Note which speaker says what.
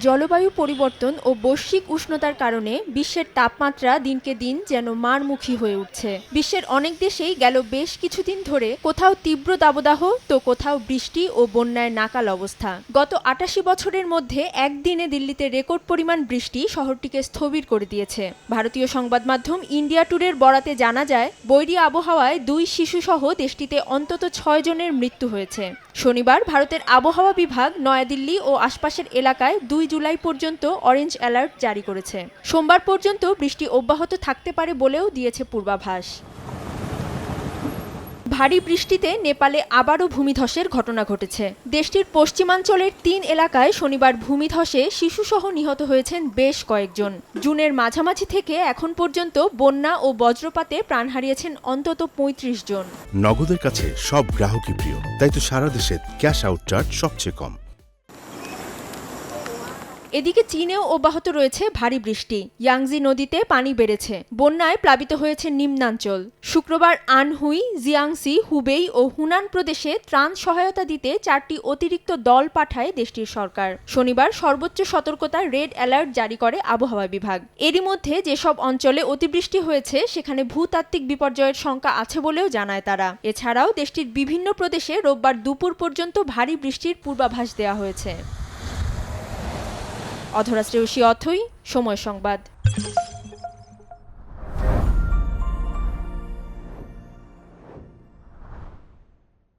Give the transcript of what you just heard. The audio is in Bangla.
Speaker 1: জলবায়ু পরিবর্তন ও বৈশ্বিক উষ্ণতার কারণে বিশ্বের তাপমাত্রা দিনকে দিন যেন মারমুখী হয়ে উঠছে। বিশ্বের অনেক দেশেই গেল বেশ কিছুদিন ধরে কোথাও তীব্র দাবদাহ তো কোথাও বৃষ্টি ও বন্যায় নাকাল অবস্থা। গত ৮৮ বছরের মধ্যে একদিনে দিল্লিতে রেকর্ড পরিমাণ বৃষ্টি শহরটিকে স্থবির করে দিয়েছে। ভারতীয় সংবাদ মাধ্যম ইন্ডিয়া টুডের বরাতে জানা যায়, বৈরী আবহাওয়ায় ২ শিশুসহ দেশটিতে অন্তত ৬ জনের মৃত্যু হয়েছে। শনিবার ভারতের আবহাওয়া বিভাগ নয়াদিল্লি ও আশপাশের এলাকায় ২ জুলাই পর্যন্ত অরেঞ্জ অ্যালার্ট জারি করেছে। সোমবার পর্যন্ত বৃষ্টি অব্যাহত থাকতে পারে বলেও দিয়েছে পূর্বাভাস। ভারী বৃষ্টিতে নেপালে আবারও ভূমিধসের ঘটনা ঘটেছে। দেশটির পশ্চিমাঞ্চলের ৩ এলাকায় শনিবার ভূমিধসে শিশুসহ নিহত হয়েছেন বেশ কয়েকজন। জুনের মাঝামাঝি থেকে এখন পর্যন্ত বন্যা ও বজ্রপাতে প্রাণ হারিয়েছেন অন্তত ৩৫ জন।
Speaker 2: নগদের কাছে সব গ্রাহকই প্রিয়, তাই তো সারা দেশে ক্যাশ আউট চার্জ সবচেয়ে কম।
Speaker 1: এদিকে চীনেও অব্যাহত রয়েছে ভারী বৃষ্টি। ইয়াংজি নদীতে পানি বেড়েছে, বন্যায় প্লাবিত হয়েছে নিম্নাঞ্চল। শুক্রবার আনহুই, জিয়াংসি, হুবেই ও হুনান প্রদেশে ত্রাণ সহায়তা দিতে ৪টি অতিরিক্ত দল পাঠায় দেশটির সরকার। শনিবার সর্বোচ্চ সতর্কতার রেড অ্যালার্ট জারি করে আবহাওয়া বিভাগ। এরই মধ্যে যেসব অঞ্চলে অতিবৃষ্টি হয়েছে সেখানে ভূতাত্ত্বিক বিপর্যয়ের শঙ্কা আছে বলেও জানায় তারা। এছাড়াও দেশটির বিভিন্ন প্রদেশে রোববার দুপুর পর্যন্ত ভারী বৃষ্টির পূর্বাভাস দেওয়া হয়েছে। অধরা শ্রেয়সী অথই, সময় সংবাদ।